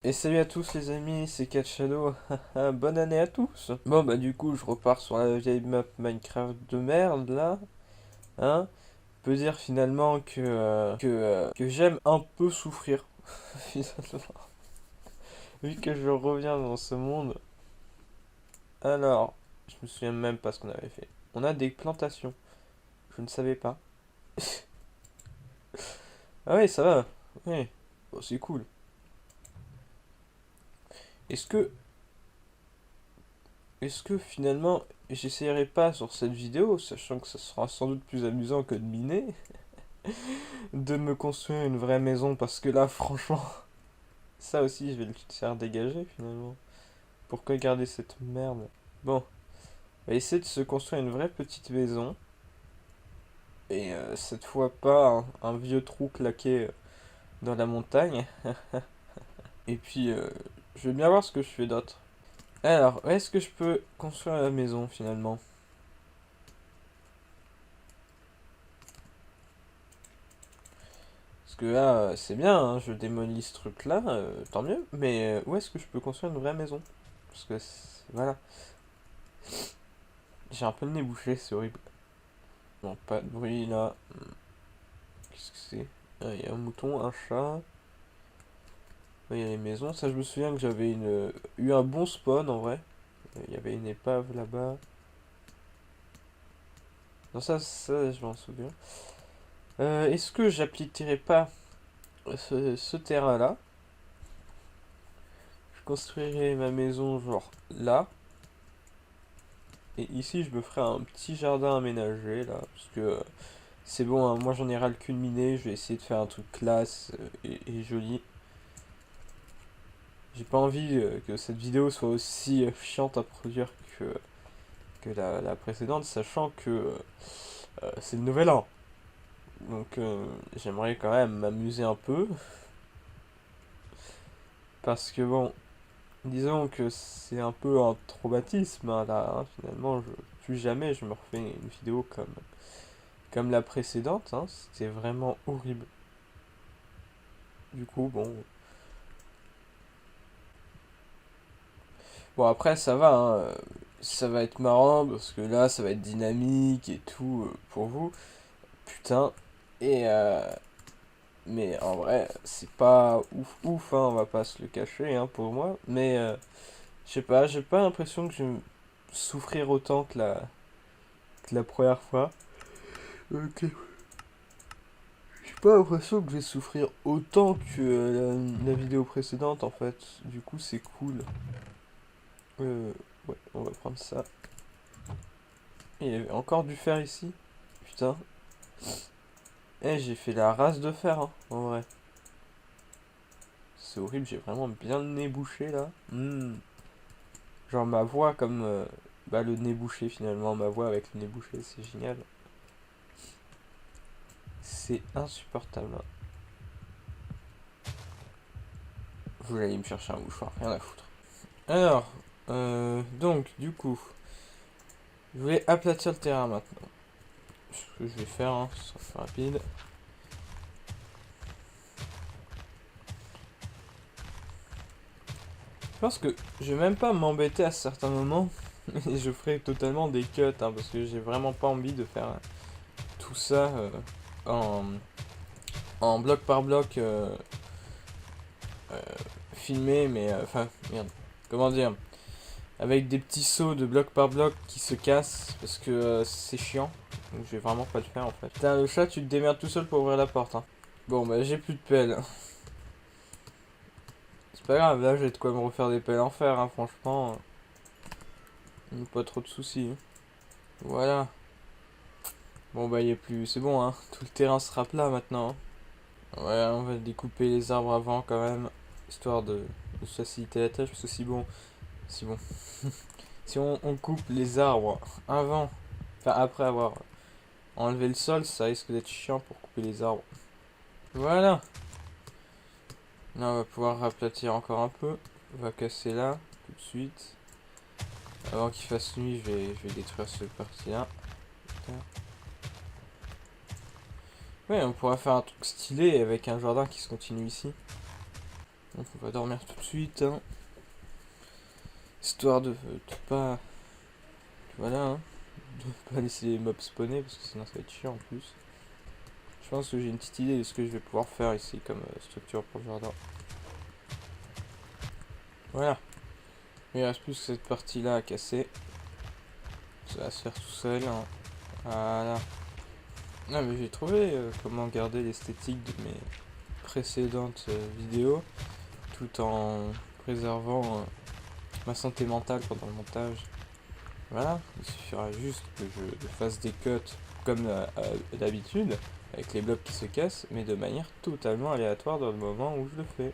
Et salut à tous les amis, c'est Cat Shadow. Bonne année à tous. Bon bah du coup je repars sur la vieille map Minecraft de merde là. Hein. On peut dire finalement que j'aime un peu souffrir. Finalement. Vu que je reviens dans ce monde. Alors, je me souviens même pas ce qu'on avait fait. On a des plantations. Je ne savais pas. Ah oui ça va. Oui. Bon, c'est cool. Est-ce que Est-ce que finalement j'essayerai pas sur cette vidéo, sachant que ça sera sans doute plus amusant que de miner, de me construire une vraie maison parce que là franchement, ça aussi je vais le faire dégager finalement. Pourquoi garder cette merde? Bon, on va essayer de se construire une vraie petite maison. Et cette fois pas un vieux trou claqué dans la montagne. Et puis je vais bien voir ce que je fais d'autre. Alors, où est-ce que je peux construire la maison finalement? Parce que là, c'est bien, hein, je démolis ce truc-là, tant mieux. Mais où est-ce que je peux construire une vraie maison? Parce que, voilà. J'ai un peu le nez bouché, c'est horrible. Bon, pas de bruit là. Qu'est-ce que c'est? Ah, il y a un mouton, un chat. Il y a les maisons. Ça, je me souviens que j'avais eu un bon spawn en vrai. Il y avait une épave là-bas. Non, ça, je m'en souviens. Est-ce que j'appliquerai pas ce terrain-là? Je construirai ma maison genre là. Et ici, je me ferai un petit jardin aménagé là. Parce que c'est bon, hein, moi j'en ai ras le cul de miner. Je vais essayer de faire un truc classe et joli. J'ai pas envie que cette vidéo soit aussi chiante à produire que la précédente, sachant que c'est le nouvel an. Donc j'aimerais quand même m'amuser un peu. Parce que bon, disons que c'est un peu un traumatisme hein, là. Hein, finalement, plus jamais je me refais une vidéo comme la précédente. Hein, c'était vraiment horrible. Du coup, bon. Bon, après, ça va. Hein, ça va être marrant parce que là, ça va être dynamique et tout pour vous. Putain. Et mais en vrai, c'est pas ouf ouf, hein, on va pas se le cacher hein, pour moi. Mais je sais pas, j'ai pas l'impression que je vais souffrir autant que la première fois. Ok. J'ai pas l'impression que je vais souffrir autant que la vidéo précédente en fait. Du coup, c'est cool. Ouais, on va prendre ça. Il y avait encore du fer ici. Putain. Eh, j'ai fait la race de fer, hein, en vrai. C'est horrible, j'ai vraiment bien le nez bouché là. Genre ma voix comme bah, le nez bouché finalement, ma voix avec le nez bouché, c'est génial. C'est insupportable. Hein. Vous allez me chercher un mouchoir, rien à foutre. Alors, donc du coup, je vais aplatir le terrain maintenant. Ce que je vais faire, hein, ce sera plus rapide. Je pense que je vais même pas m'embêter à certains moments. Et je ferai totalement des cuts, hein, parce que j'ai vraiment pas envie de faire tout ça en, en bloc par bloc euh, filmé, mais enfin, merde, comment dire, avec des petits sauts de bloc par bloc qui se cassent, parce que c'est chiant. Donc je vais vraiment pas le faire en fait. Putain, le chat, tu te démerdes tout seul pour ouvrir la porte. Hein. Bon, bah j'ai plus de pelle. C'est pas grave, là j'ai de quoi me refaire des pelles en fer, hein, franchement. Pas trop de soucis. Hein. Voilà. Bon bah il y a plus, c'est bon hein, tout le terrain sera plat maintenant. Hein. Ouais, on va découper les arbres avant quand même, histoire de se faciliter la tâche, parce que si bon, si on coupe les arbres avant, enfin après avoir enlevé le sol, ça risque d'être chiant pour couper les arbres. Voilà. Là on va pouvoir aplatir encore un peu, on va casser là, tout de suite. Avant qu'il fasse nuit, je vais détruire ce parti là. Ouais, on pourra faire un truc stylé avec un jardin qui se continue ici. Donc on va dormir tout de suite, hein. Histoire de pas... Voilà, hein. De pas laisser les mobs spawner, parce que sinon ça va être chiant en plus. Je pense que j'ai une petite idée de ce que je vais pouvoir faire ici comme structure pour le jardin. Voilà. Il reste plus que cette partie-là à casser. Ça va se faire tout seul, hein. Voilà. Non mais j'ai trouvé comment garder l'esthétique de mes précédentes vidéos tout en préservant ma santé mentale pendant le montage. Voilà, il suffira juste que je fasse des cuts comme d'habitude, avec les blocs qui se cassent, mais de manière totalement aléatoire dans le moment où je le fais.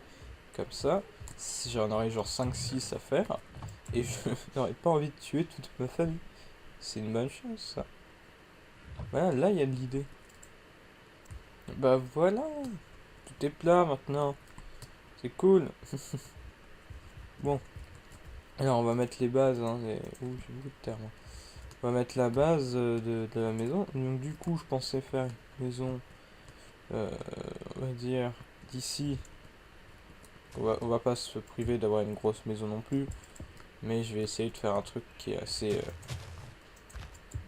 Comme ça, si j'en aurais genre 5-6 à faire, et je n'aurais pas envie de tuer toute ma famille. C'est une bonne chose ça. Voilà, là il y a de l'idée. Bah voilà, tout est plat maintenant. C'est cool. Bon, alors on va mettre les bases, hein, ouh, j'ai beaucoup de termes. On va mettre la base de la maison. Donc du coup, je pensais faire une maison, on va dire, d'ici. On va pas se priver d'avoir une grosse maison non plus. Mais je vais essayer de faire un truc qui est assez...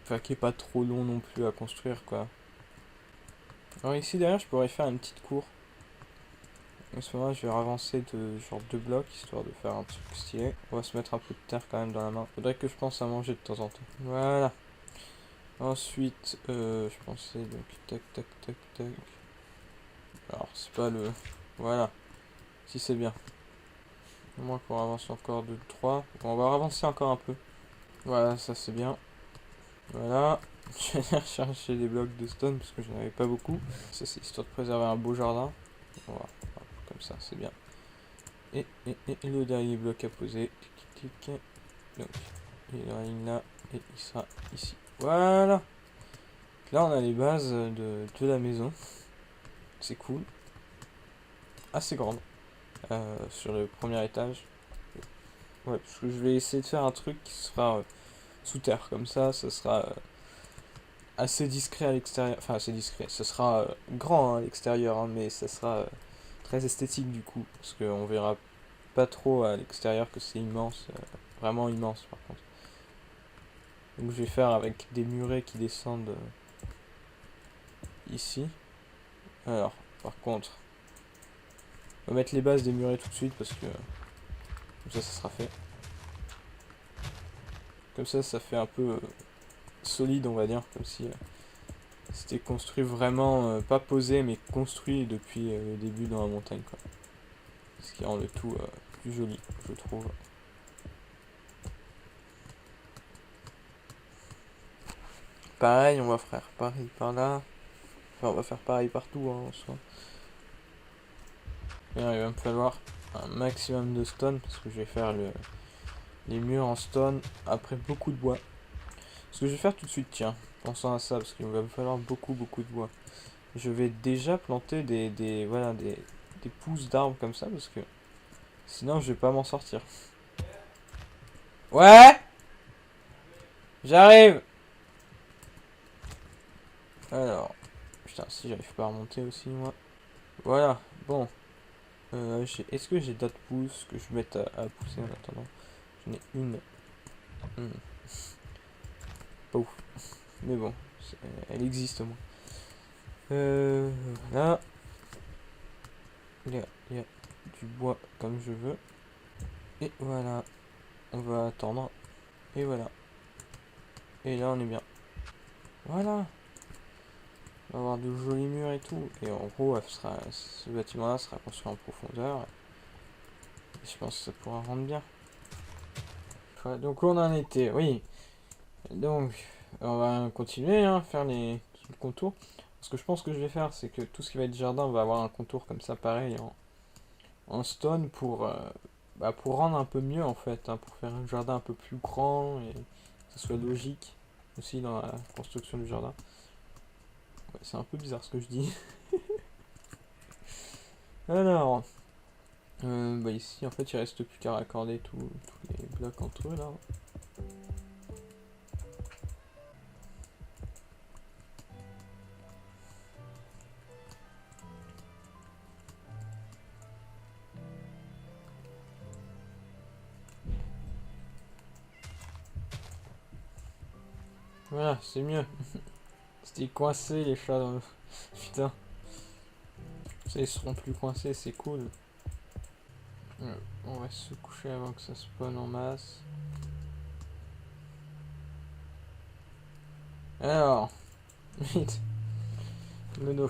Enfin, qui est pas trop long non plus à construire, quoi. Alors ici, derrière, je pourrais faire une petite cour. En ce moment, je vais avancer de genre 2 blocs, histoire de faire un truc stylé. On va se mettre un peu de terre quand même dans la main. Faudrait que je pense à manger de temps en temps. Voilà. Ensuite, je pensais donc tac tac tac tac. Alors c'est pas le... Voilà. Si c'est bien. Au moins qu'on avance encore 2-3. Bon, on va avancer encore un peu. Voilà, ça c'est bien. Voilà. Je vais aller chercher des blocs de stone parce que j'en avais pas beaucoup. Ça c'est histoire de préserver un beau jardin. Voilà. Comme ça, c'est bien. Et le dernier bloc à poser. Tic, tic, tic. Donc, il est là et il sera ici. Voilà. Là on a les bases de la maison. C'est cool. Assez grande. Sur le premier étage. Ouais, parce que je vais essayer de faire un truc qui sera sous terre. Comme ça sera assez discret à l'extérieur. Enfin, assez discret. Ce sera grand hein, à l'extérieur, hein, mais ça sera très esthétique du coup. Parce qu'on verra pas trop à l'extérieur que c'est immense. Vraiment immense par contre. Donc je vais faire avec des murets qui descendent ici. Alors, par contre, on va mettre les bases des murets tout de suite parce que comme ça sera fait. Comme ça fait un peu solide, on va dire, comme si c'était construit vraiment, pas posé, mais construit depuis le début dans la montagne, quoi. Ce qui rend le tout plus joli, je trouve. Pareil, on va faire pareil par là. Enfin, on va faire pareil partout, hein, en soi. Et alors, il va me falloir un maximum de stone, parce que je vais faire les murs en stone après beaucoup de bois. Ce que je vais faire tout de suite, tiens, pensant à ça, parce qu'il va me falloir beaucoup de bois. Je vais déjà planter voilà, des pousses d'arbres comme ça, parce que sinon je vais pas m'en sortir. Ouais, j'arrive. Alors, putain, si j'arrive pas à remonter aussi, moi. Voilà, bon. Est-ce que j'ai d'autres pousses que je mette à pousser en attendant? J'en ai une. Hmm. Pas ouf. Mais bon, elle existe au moins. Voilà. Il y a du bois comme je veux. Et voilà. On va attendre. Et voilà. Et là, on est bien. Voilà. On va avoir de jolis murs et tout. Et en gros, ce bâtiment-là sera construit en profondeur. Et je pense que ça pourra rendre bien. Voilà, donc on en était, oui. Donc, on va continuer à faire le contour. Ce que je pense que je vais faire, c'est que tout ce qui va être jardin va avoir un contour comme ça, pareil, en stone pour rendre un peu mieux en fait, hein, pour faire un jardin un peu plus grand et que ce soit logique aussi dans la construction du jardin. Ouais, c'est un peu bizarre ce que je dis. Alors, ici en fait il reste plus qu'à raccorder tous les blocs entre eux là. Voilà, c'est mieux. C'était coincé les chats dans le... Putain. Ça, ils seront plus coincés, c'est cool. On va se coucher avant que ça spawn en masse. Alors, vite. Dodo.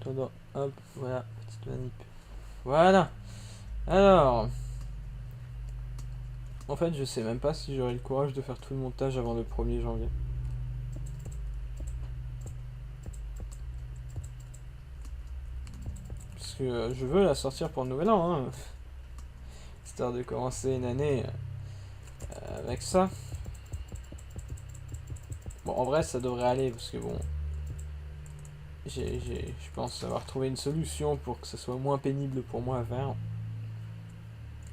Dodo. Hop, voilà, petite manip. Voilà. Alors, en fait, je sais même pas si j'aurai le courage de faire tout le montage avant le 1er janvier. Parce que je veux la sortir pour le nouvel an, hein. Histoire de commencer une année avec ça. Bon, en vrai, ça devrait aller, parce que bon... je pense avoir trouvé une solution pour que ça soit moins pénible pour moi à faire.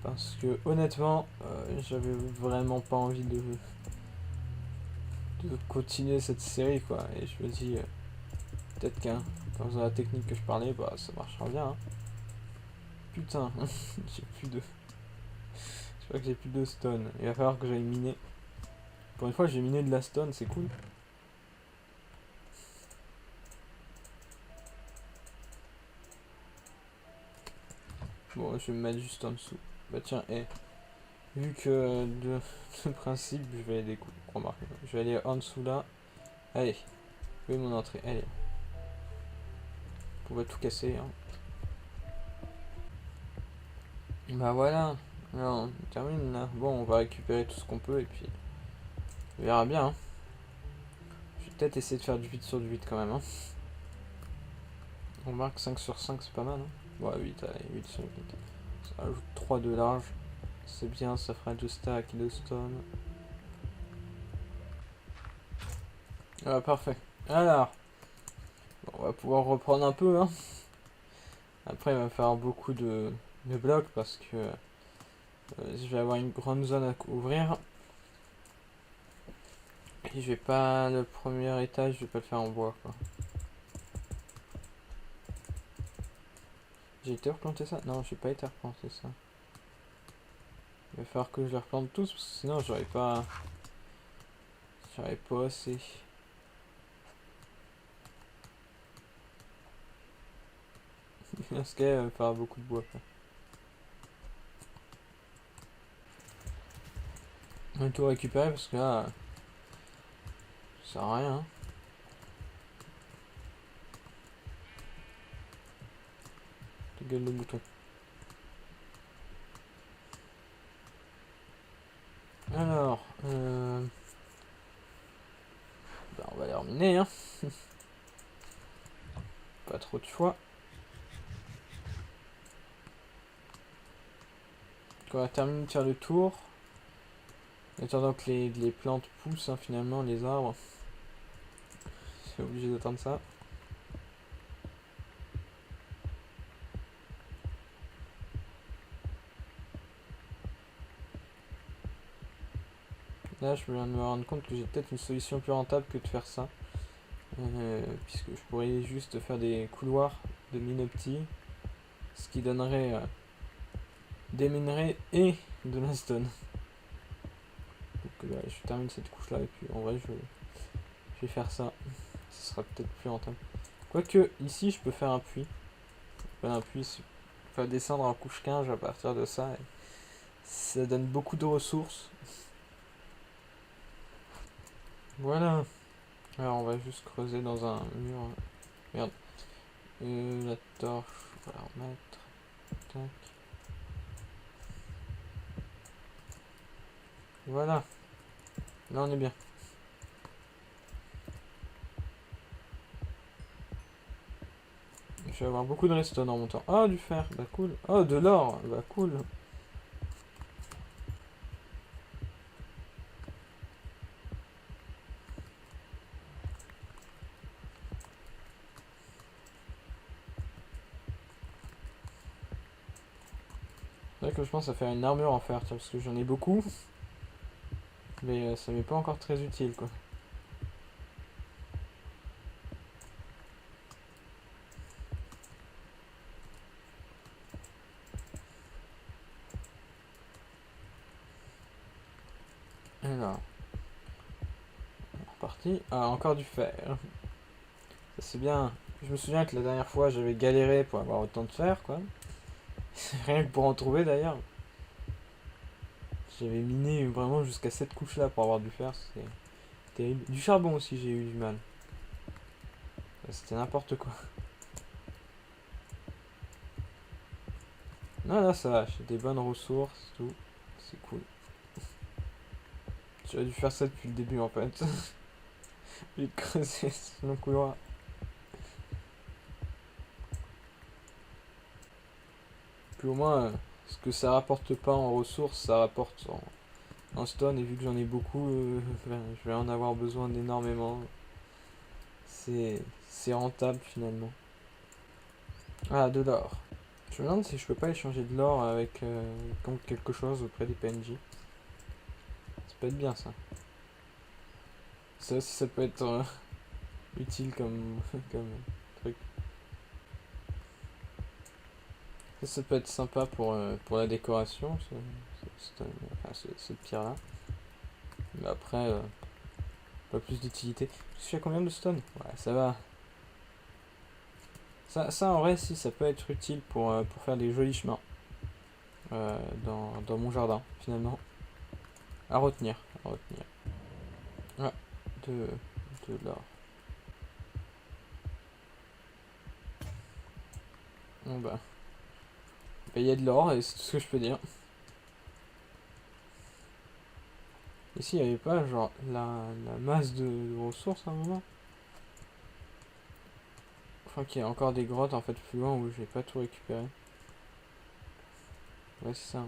Parce que, honnêtement, j'avais vraiment pas envie de continuer cette série, quoi. Et je me dis, peut-être qu'un, dans la technique que je parlais, bah, ça marchera bien, hein. Putain, j'ai plus de... Je crois que j'ai plus de stone. Il va falloir que j'aille miner. Pour une fois, j'ai miné de la stone, c'est cool. Bon, je vais me mettre juste en dessous. Bah tiens, vu que de principe, je vais aller remarquez, je vais aller en dessous là. Allez, où est mon entrée? Allez. On va tout casser, hein. Bah voilà. Alors, on termine là. Bon, on va récupérer tout ce qu'on peut et puis on verra bien, hein. Je vais peut-être essayer de faire du 8 sur du 8 quand même, hein. On marque 5 sur 5, c'est pas mal, hein. Ouais, 8, allez, 8 sur 8. Ça ajoute 3 de large. C'est bien, ça fera 2 stacks de stone. Ah, parfait. Alors, bon, on va pouvoir reprendre un peu, hein. Après, il va me falloir beaucoup de blocs parce que je vais avoir une grande zone à ouvrir. Et je vais pas... Le premier étage, je vais pas le faire en bois, quoi. J'ai été replanter ça? Non, j'ai pas été replanter ça. Il va falloir que je les replante tous parce que sinon j'aurais pas... J'aurais pas assez. Dans ce cas, il va me falloir beaucoup de bois, quoi. On va tout récupérer parce que là... Ça sert à rien, hein. Ta gueule le bouton. Alors... Bah, on va les reminer, hein. Pas trop de choix. Donc on va terminer de faire le tour. En attendant que les plantes poussent, hein, finalement, les arbres. C'est obligé d'attendre ça. Là, je viens de me rendre compte que j'ai peut-être une solution plus rentable que de faire ça. Puisque je pourrais juste faire des couloirs de minopti, ce qui donnerait des minerais et de la stone. Donc là, je termine cette couche là et puis en vrai je vais faire ça. Ce sera peut-être plus rentable. Quoique ici je peux faire un puits. Un puits, faire descendre en couche 15 à partir de ça. Et ça donne beaucoup de ressources. Voilà. Alors on va juste creuser dans un mur. Merde. La torche, on va la remettre. Tac. Voilà. Là on est bien. Je vais avoir beaucoup de redstone en montant. Ah, du fer, bah cool. Oh, de l'or, bah cool. C'est vrai que je pense à faire une armure en fer, tiens, parce que j'en ai beaucoup. Mais ça m'est pas encore très utile, quoi. Alors, parti. Ah, encore du fer. Ça c'est bien. Je me souviens que la dernière fois j'avais galéré pour avoir autant de fer, quoi. Rien que pour en trouver d'ailleurs. J'avais miné vraiment jusqu'à cette couche là pour avoir du fer, c'est terrible. Du charbon aussi j'ai eu du mal. C'était n'importe quoi. Non là ça va, j'ai des bonnes ressources, tout. C'est cool. J'aurais dû faire ça depuis le début en fait. J'ai creusé ce long couloir. Puis au moins, ce que ça rapporte pas en ressources, ça rapporte en stone. Et vu que j'en ai beaucoup, ben, je vais en avoir besoin d'énormément. C'est rentable finalement. Ah, de l'or. Je me demande si je peux pas échanger de l'or avec contre quelque chose auprès des PNJ. Ça peut être bien ça. Ça aussi, ça peut être utile comme, comme truc. Ça peut être sympa pour la décoration, cette pierre-là. Mais après, pas plus d'utilité. Je suis à combien de stone? Ouais, ça va. Ça, en vrai, si, ça peut être utile pour faire des jolis chemins dans mon jardin, finalement. À retenir, à retenir. Ouais, de l'or. Bon bah, il y a de l'or et c'est tout ce que je peux dire. Ici, il n'y avait pas genre la masse de ressources à un moment. Je crois qu'il y a encore des grottes en fait plus loin où j'ai pas tout récupéré. Ouais, c'est ça.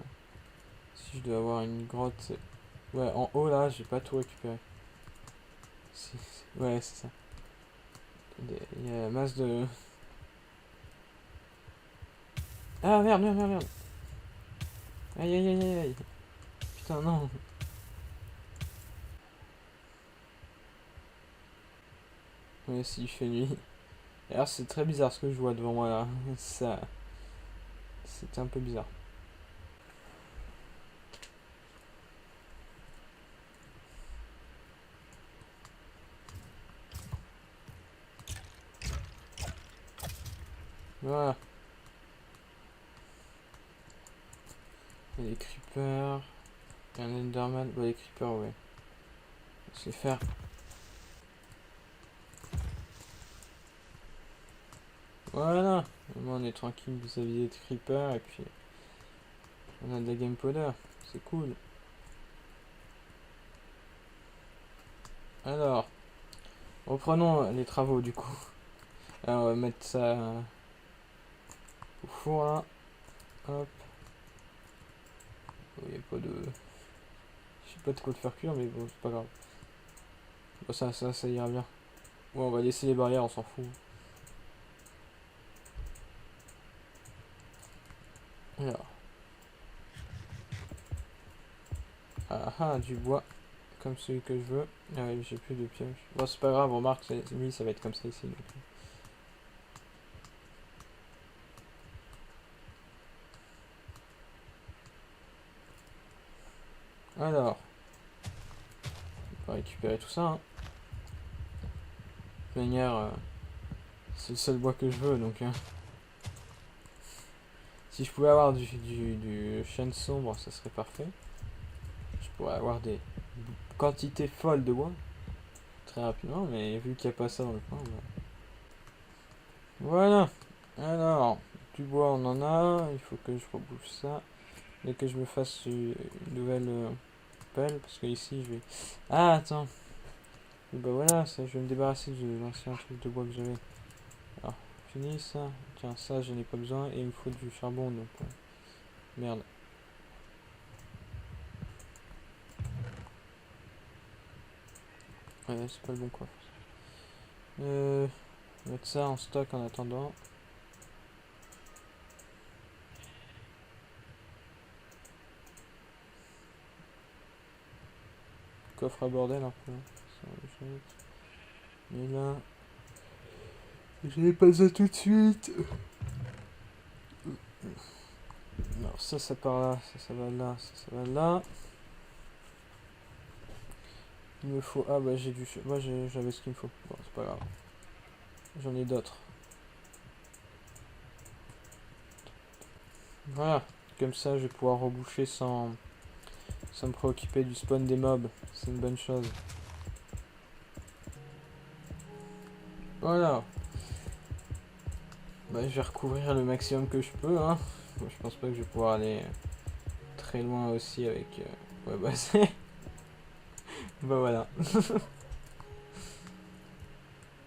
Si je dois avoir une grotte. Ouais, en haut là, j'ai pas tout récupéré. Ouais, c'est ça. Il y a la masse de. Ah merde, merde, merde, merde. Aïe, aïe, aïe, aïe, aïe. Putain, non. Ouais, si, il fait nuit. Et alors, c'est très bizarre ce que je vois devant moi là. Ça. C'était un peu bizarre. Voilà. Il y a des creepers. Il y a un enderman. Ouais, les creepers, ouais. Je vais faire. Voilà. Au moins, on est tranquille vis-à-vis des creepers. Et puis, on a de la game powder. C'est cool. Alors, reprenons les travaux du coup. Alors, on va mettre ça au four là. Hop. Il n'y a pas de. Je sais pas de quoi te faire cuire, mais bon, c'est pas grave. Bon, ça ira bien. Bon, on va laisser les barrières, on s'en fout. Alors. Ah ah, du bois. Comme celui que je veux. Ah ouais, j'ai plus de pioches. Bon, c'est pas grave, remarque, lui, ça va être comme ça ici. Donc. Alors. On va récupérer tout ça. Hein. De toute manière, c'est le seul bois que je veux, donc. Si je pouvais avoir du chêne sombre, ça serait parfait. Je pourrais avoir des quantités folles de bois très rapidement, mais vu qu'il n'y a pas ça dans le coin, bah. Voilà. Alors, du bois on en a, il faut que je rebouche ça. Et que je me fasse une nouvelle pelle, parce que ici je vais. Ah, attends. Et bah voilà, ça, je vais me débarrasser de l'ancien truc de bois que j'avais. Alors, fini ça. Tiens, ça, je n'ai pas besoin, et il me faut du charbon, donc. Merde. Ouais, c'est pas le bon coffre. Mettre ça en stock en attendant. Coffre à bordel un peu. Ça, mais là, je n'ai pas ça tout de suite. Alors ça part là, ça va là, ça va là. Il me faut... Ah bah j'ai du... Moi j'avais ce qu'il me faut. Bon, c'est pas grave. J'en ai d'autres. Voilà. Comme ça, je vais pouvoir reboucher sans me préoccuper du spawn des mobs. C'est une bonne chose. Voilà. Bah, je vais recouvrir le maximum que je peux, hein. Moi, je pense pas que je vais pouvoir aller très loin aussi avec... Ouais, bah c'est... Bah voilà.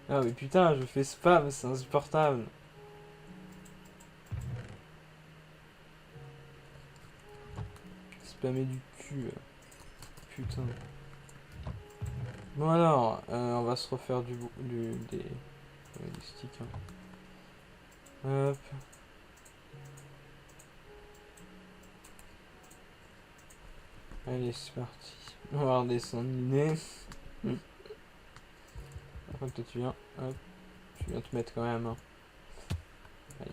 Ah mais putain, je fais spam, c'est insupportable. Spammer du cul. Putain. Bon alors, on va se refaire des sticks. Hein. Hop. Allez, c'est parti. On va redescendre miner. Par contre, toi tu viens. Hop. Je viens te mettre quand même. Hein. Allez.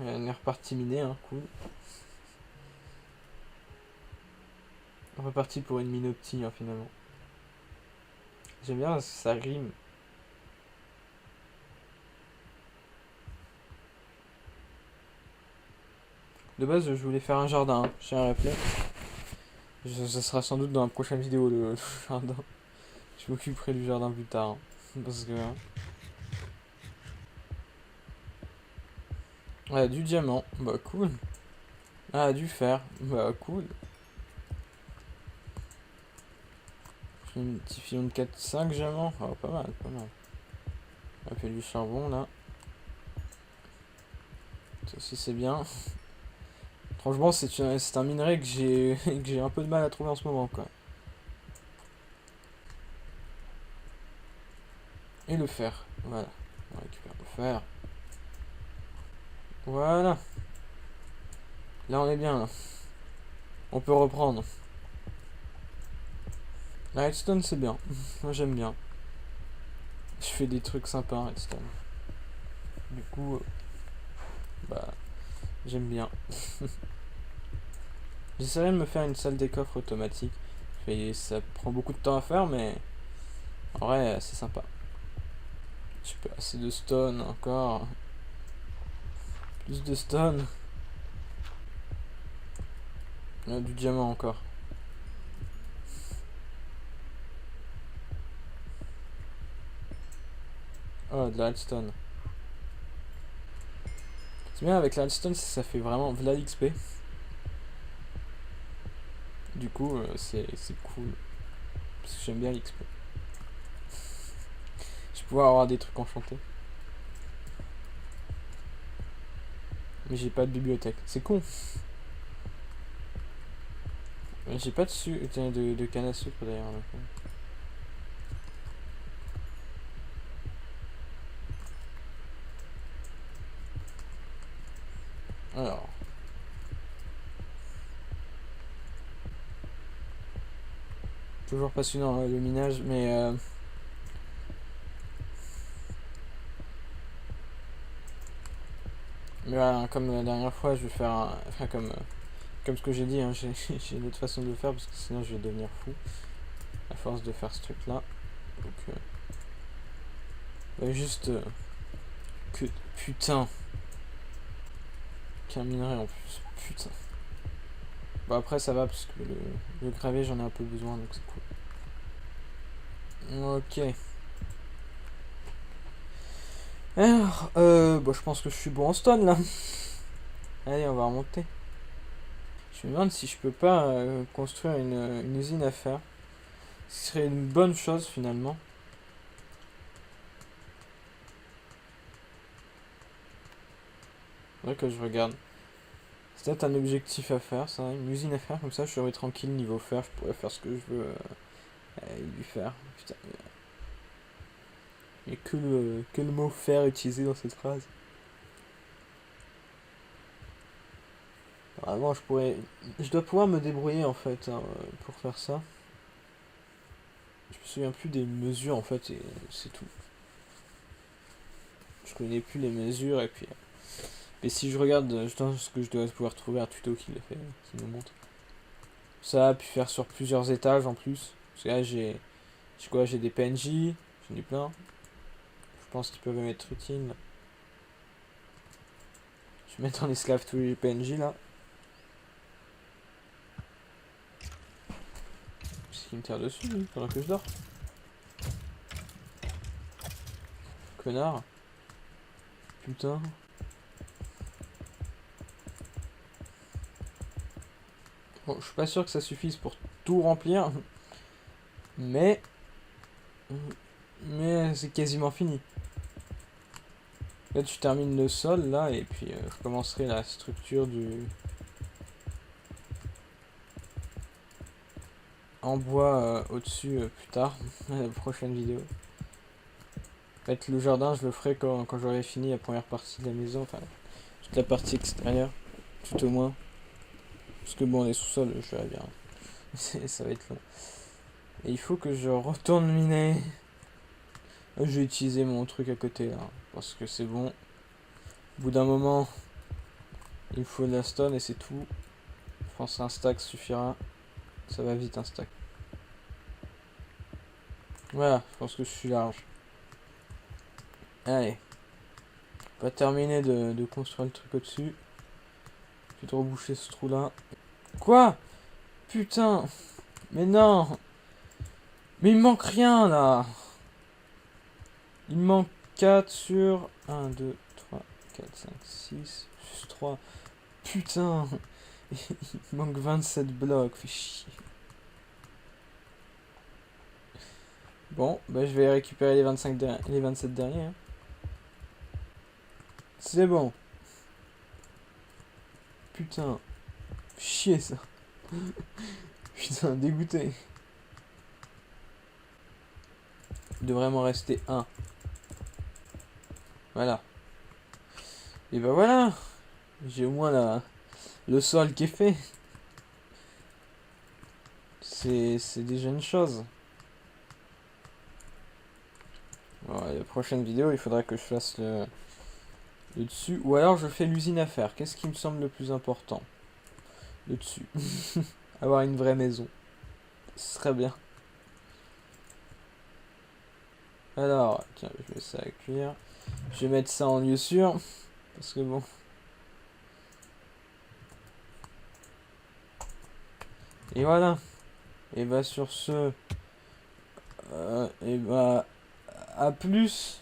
On est reparti miner, hein. Cool. On est reparti pour une mine opti, hein, finalement. J'aime bien parce que ça rime. De base, je voulais faire un jardin, hein, je tiens à rappeler. Ça sera sans doute dans la prochaine vidéo, le jardin. Je m'occuperai du jardin plus tard. Hein, parce que... Ouais, du diamant. Bah, cool. Ah, du fer. Bah, cool. J'ai un petit filon de 4-5 diamants. Oh, pas mal, pas mal. On fait du charbon, là. Ça aussi, c'est bien. Franchement, c'est un minerai que j'ai un peu de mal à trouver en ce moment, quoi. Et le fer. Voilà. On récupère le fer. Voilà. Là, on est bien, là. On peut reprendre. La redstone, c'est bien. Moi, j'aime bien. Je fais des trucs sympas en redstone. Du coup, bah, j'aime bien. J'essaierai de me faire une salle des coffres automatique. Ça prend beaucoup de temps à faire, mais en vrai, c'est sympa. J'ai pas assez de stone encore. Plus de stone. Du diamant encore. Oh, de la redstone. C'est bien avec la redstone, ça fait vraiment de l'XP. Du coup, c'est cool. Parce que j'aime bien l'XP. Je vais pouvoir avoir des trucs enchantés. Mais j'ai pas de bibliothèque. C'est con. J'ai pas de canne à sucre d'ailleurs. Alors. Toujours passionnant le minage, mais voilà, comme la dernière fois, je vais faire enfin comme ce que j'ai dit, hein, j'ai une autre façon de le faire parce que sinon je vais devenir fou à force de faire ce truc là. Donc juste que putain qu'un minerai en plus, putain. Bon après ça va parce que le gravier j'en ai un peu besoin donc c'est cool. Ok. Alors, bon, je pense que je suis bon en stone là. Allez, on va remonter. Je me demande si je peux pas construire une usine à fer. Ce serait une bonne chose finalement. Faudrait que je regarde. C'est peut-être un objectif à faire, ça, une usine à faire, comme ça je serais tranquille niveau fer, je pourrais faire ce que je veux avec du fer. Putain, il n'y a que le mot fer utilisé dans cette phrase. Vraiment, je dois pouvoir me débrouiller en fait hein, pour faire ça. Je me souviens plus des mesures en fait et c'est tout. Je connais plus les mesures et puis. Et si je regarde, je pense que je dois pouvoir trouver un tuto qui le fait, qui me montre. Ça, puis faire sur plusieurs étages en plus. Parce que là, j'ai quoi? J'ai des PNJ. J'en ai plein. Je pense qu'ils peuvent m'être utiles. Je vais mettre en esclave tous les PNJ là. Parce qu'il me tire dessus, lui, pendant que je dors. Connard. Putain. Bon, je suis pas sûr que ça suffise pour tout remplir. Mais... Mais c'est quasiment fini. Là, tu termines le sol, là, et puis je commencerai la structure du... en bois au-dessus plus tard, dans la prochaine vidéo. En fait, le jardin, je le ferai quand j'aurai fini la première partie de la maison, enfin, toute la partie extérieure, tout au moins. Parce que bon, les sous-sols, je verrai bien. Ça va être long. Et il faut que je retourne miner. Je vais utiliser mon truc à côté, là, parce que c'est bon. Au bout d'un moment, il me faut de la stone et c'est tout. Je pense un stack suffira. Ça va vite un stack. Voilà, je pense que je suis large. Allez. On va terminer de construire le truc au-dessus. Je vais te reboucher ce trou là. Quoi? Putain! Mais non! Mais il me manque rien là! Il me manque 4 sur 1, 2, 3, 4, 5, 6, plus 3. Putain! Il manque 27 blocs, fait chier. Bon, bah je vais récupérer les 27 derniers. Hein. C'est bon. Putain. Chier ça. Putain, dégoûté. Il devrait m'en rester un. Voilà. Et bah voilà. J'ai au moins le sol qui est fait. C'est déjà une chose. Bon, la prochaine vidéo, il faudra que je fasse le dessus. Ou alors je fais l'usine à faire. Qu'est-ce qui me semble le plus important? Le dessus. Avoir une vraie maison. Ce serait bien. Alors, tiens, je mets ça à cuire. Je vais mettre ça en lieu sûr. Parce que bon. Et voilà. Et bah sur ce. Et bah. À plus.